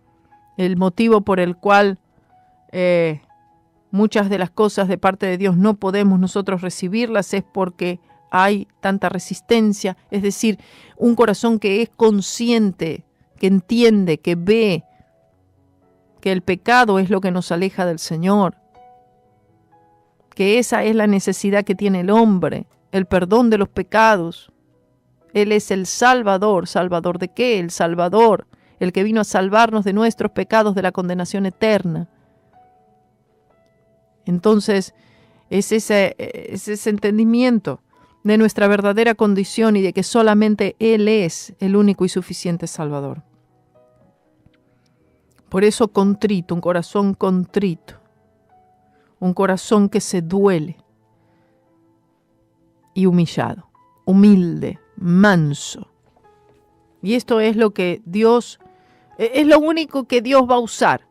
el motivo por el cual muchas de las cosas de parte de Dios no podemos nosotros recibirlas es porque hay tanta resistencia. Es decir, un corazón que es consciente, que entiende, que ve que el pecado es lo que nos aleja del Señor, que esa es la necesidad que tiene el hombre, el perdón de los pecados. Él es el Salvador. ¿Salvador de qué? El Salvador, el que vino a salvarnos de nuestros pecados, de la condenación eterna. Entonces, es ese entendimiento de nuestra verdadera condición y de que solamente Él es el único y suficiente Salvador. Por eso contrito, un corazón contrito, un corazón que se duele y humillado, humilde, manso. Y esto es lo que Dios, es lo único que Dios va a usar.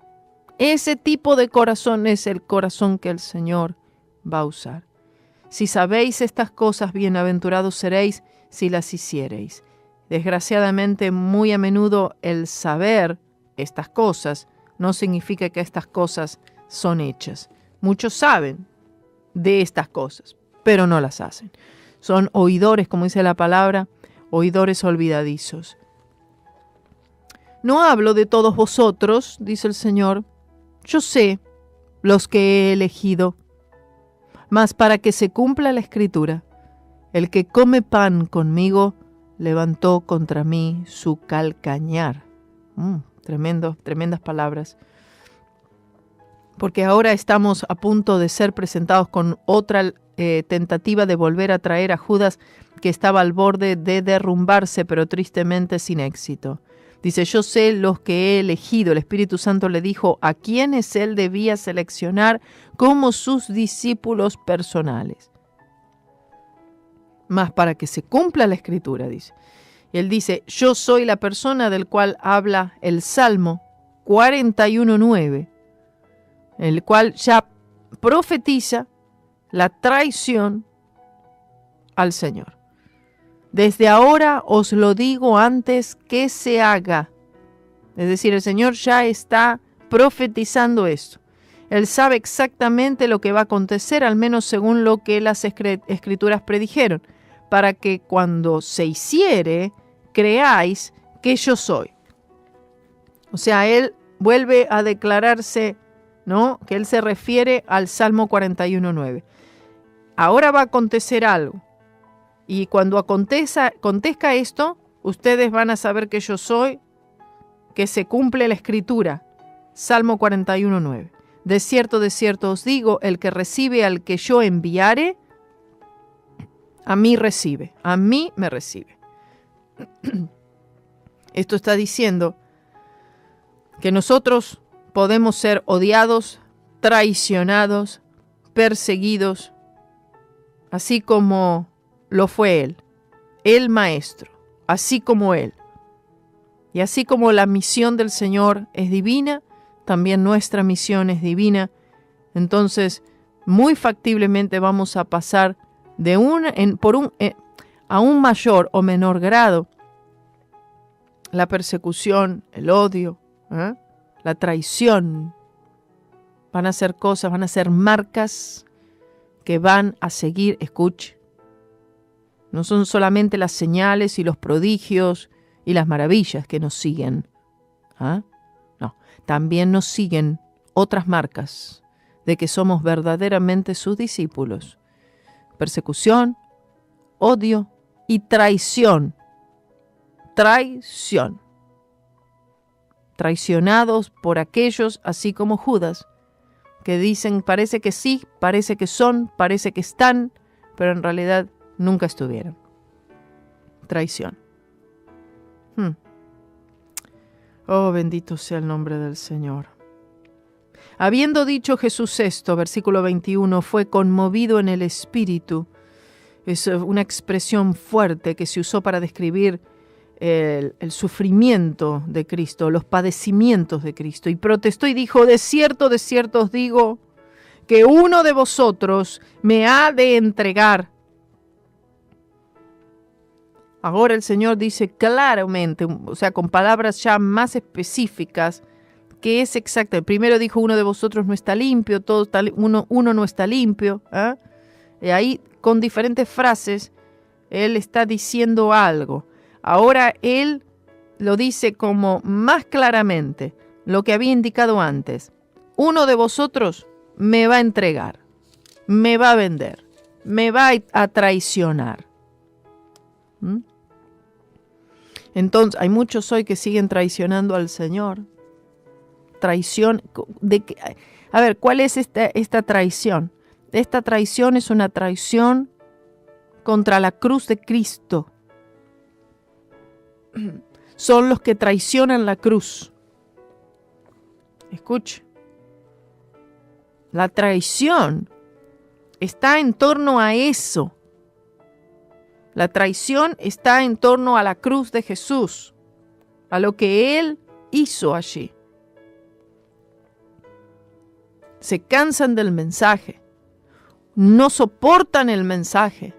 Ese tipo de corazón es el corazón que el Señor va a usar. Si sabéis estas cosas, bienaventurados seréis si las hiciereis. Desgraciadamente, muy a menudo el saber estas cosas no significa que estas cosas son hechas. Muchos saben de estas cosas, pero no las hacen. Son oidores, como dice la palabra, oidores olvidadizos. No hablo de todos vosotros, dice el Señor. Yo sé los que he elegido, mas para que se cumpla la Escritura, el que come pan levantó contra mí su calcañar. Tremendas palabras. Porque ahora estamos a punto de ser presentados con otra tentativa de volver a traer a Judas, que estaba al borde de derrumbarse, pero tristemente sin éxito. Dice, yo sé los que he elegido. El Espíritu Santo le dijo a quienes él debía seleccionar como sus discípulos personales. Mas para que se cumpla la Escritura, dice. Y él dice, yo soy la persona del cual habla el Salmo 41:9, el cual ya profetiza la traición al Señor. Desde ahora os lo digo antes que se haga. Es decir, el Señor ya está profetizando esto. Él sabe exactamente lo que va a acontecer, al menos según lo que las Escrituras predijeron, para que cuando se hiciere, creáis que yo soy. O sea, Él vuelve a declararse, ¿no?, que Él se refiere al Salmo 41:9. Ahora va a acontecer algo. Y cuando acontezca esto, ustedes van a saber que yo soy, que se cumple la Escritura. Salmo 41:9. De cierto os digo, el que recibe al que yo enviare, a mí recibe, a mí me recibe. Esto está diciendo que nosotros podemos ser odiados, traicionados, perseguidos, así como lo fue Él, el Maestro, así como Él. Y así como la misión del Señor es divina, también nuestra misión es divina. Entonces, muy factiblemente vamos a pasar a un mayor o menor grado la persecución, el odio, la traición, van a ser cosas, van a ser marcas que van a seguir, escuche. No son solamente las señales y los prodigios y las maravillas que nos siguen. No, también nos siguen otras marcas de que somos verdaderamente sus discípulos. Persecución, odio y traición. Traición. Traicionados por aquellos, así como Judas, que dicen parece que sí, parece que son, parece que están, pero en realidad nunca estuvieron. Traición. Oh, bendito sea el nombre del Señor. Habiendo dicho Jesús esto, versículo 21, fue conmovido en el espíritu. Es una expresión fuerte que se usó para describir el sufrimiento de Cristo, los padecimientos de Cristo. Y protestó y dijo, de cierto os digo, que uno de vosotros me ha de entregar. Ahora el Señor dice claramente, o sea, con palabras ya más específicas, que es exacto. El primero dijo, uno de vosotros no está limpio, uno no está limpio. Y ahí, con diferentes frases, Él está diciendo algo. Ahora Él lo dice como más claramente, lo que había indicado antes. Uno de vosotros me va a entregar, me va a vender, me va a traicionar. Entonces, hay muchos hoy que siguen traicionando al Señor. Traición. A ver, ¿cuál es esta traición? Esta traición es una traición contra la cruz de Cristo. Son los que traicionan la cruz. Escuche. La traición está en torno a eso. La traición está en torno a la cruz de Jesús, a lo que Él hizo allí. Se cansan del mensaje, no soportan el mensaje,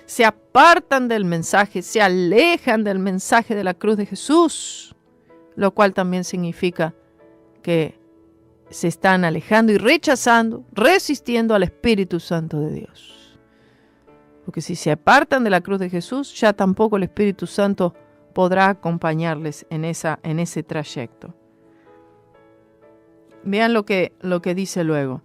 se apartan del mensaje, se alejan del mensaje de la cruz de Jesús, lo cual también significa que se están alejando y rechazando, resistiendo al Espíritu Santo de Dios. Porque si se apartan de la cruz de Jesús, ya tampoco el Espíritu Santo podrá acompañarles en ese trayecto. Vean lo que dice luego.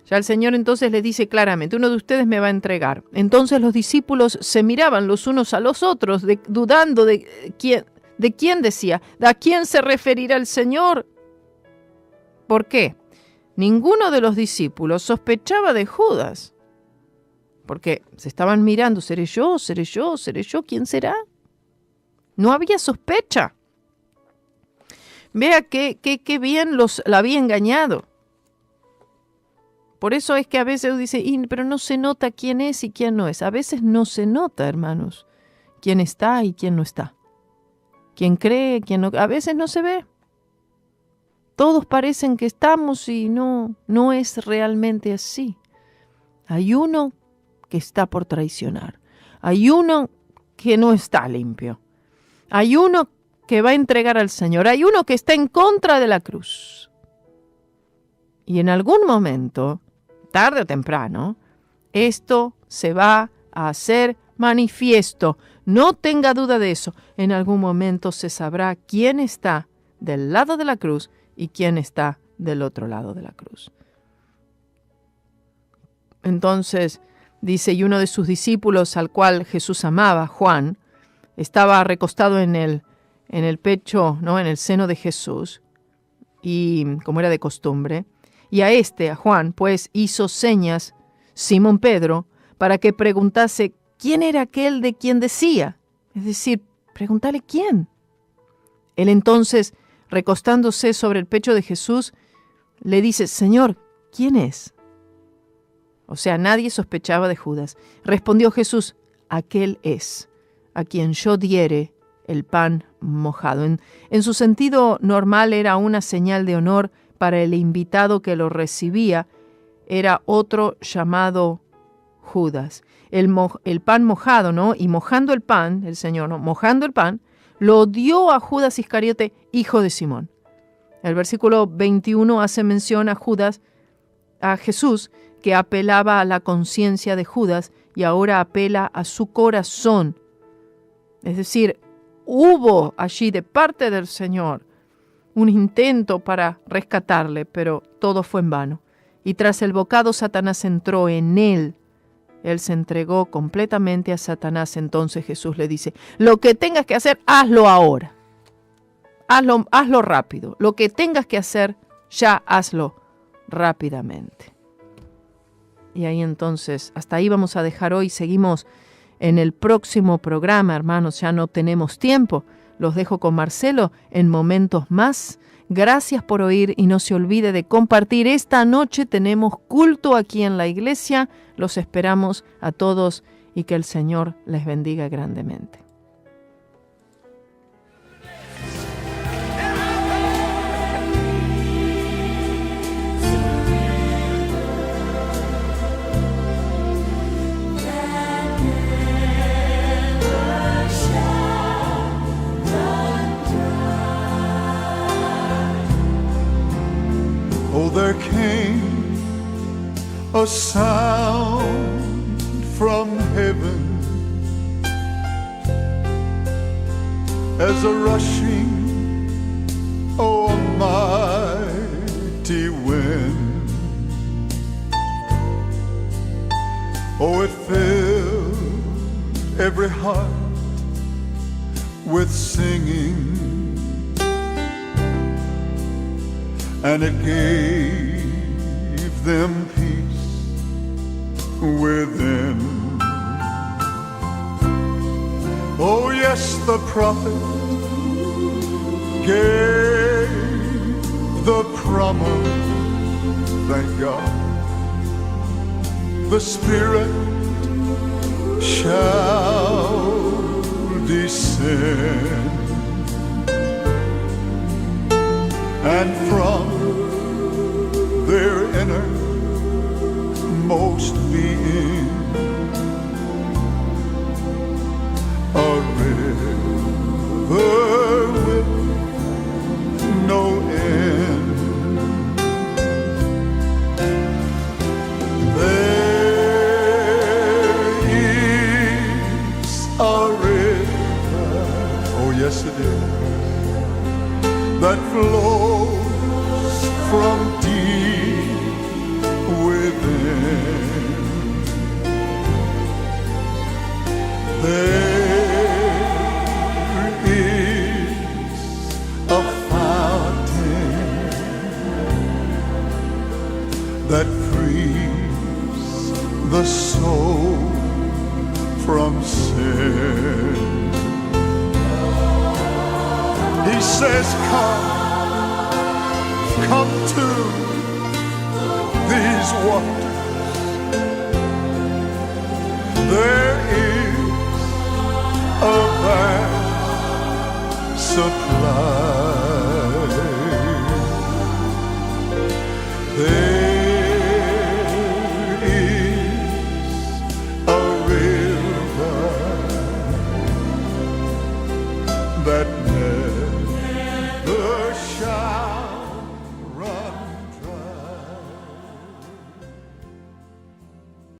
Ya el Señor entonces le dice claramente, uno de ustedes me va a entregar. Entonces los discípulos se miraban los unos a los otros, dudando de quién decía, ¿a quién se referirá el Señor? ¿Por qué? Ninguno de los discípulos sospechaba de Judas. Porque se estaban mirando, ¿seré yo? ¿Seré yo? ¿Seré yo? ¿Quién será? No había sospecha. Vea qué bien la había engañado. Por eso es que a veces dice, pero no se nota quién es y quién no es. A veces no se nota, hermanos, quién está y quién no está. Quién cree, quién no. A veces no se ve. Todos parecen que estamos y no es realmente así. Hay uno que está por traicionar. Hay uno que no está limpio. Hay uno que va a entregar al Señor. Hay uno que está en contra de la cruz. Y en algún momento, tarde o temprano, esto se va a hacer manifiesto. No tenga duda de eso. En algún momento se sabrá quién está del lado de la cruz y quién está del otro lado de la cruz. Entonces, dice, y uno de sus discípulos al cual Jesús amaba, Juan, estaba recostado en el pecho, ¿no?, en el seno de Jesús, y como era de costumbre, y a Juan, pues hizo señas Simón Pedro para que preguntase quién era aquel de quien decía, es decir, pregúntale quién. Él entonces, recostándose sobre el pecho de Jesús, le dice, Señor, ¿quién es? O sea, nadie sospechaba de Judas. Respondió Jesús, aquel es, a quien yo diere el pan mojado. En su sentido normal era una señal de honor para el invitado que lo recibía. Era otro llamado Judas. El pan mojado, ¿no? Y mojando el pan, el Señor, ¿no?, mojando el pan, lo dio a Judas Iscariote, hijo de Simón. El versículo 21 hace mención a Judas, a Jesús, que apelaba a la conciencia de Judas y ahora apela a su corazón. Es decir, hubo allí de parte del Señor un intento para rescatarle, pero todo fue en vano. Y tras el bocado, Satanás entró en él. Él se entregó completamente a Satanás. Entonces Jesús le dice, lo que tengas que hacer, hazlo ahora. Hazlo rápido. Lo que tengas que hacer, ya hazlo rápidamente. Y ahí entonces, hasta ahí vamos a dejar hoy. Seguimos en el próximo programa, hermanos. Ya no tenemos tiempo. Los dejo con Marcelo en momentos más. Gracias por oír y no se olvide de compartir. Esta noche tenemos culto aquí en la iglesia. Los esperamos a todos y que el Señor les bendiga grandemente. Oh, there came a sound from heaven as a rushing, oh, a mighty wind. Oh, it filled every heart with singing, and it gave them peace within. Oh yes, the prophet gave the promise, thank God. The Spirit shall descend, and from their innermost being a river with no end. There is a river, oh yes it is, that flows from deep within. There is a fountain that frees the soul from sin. He says, come to these waters. There is a vast supply.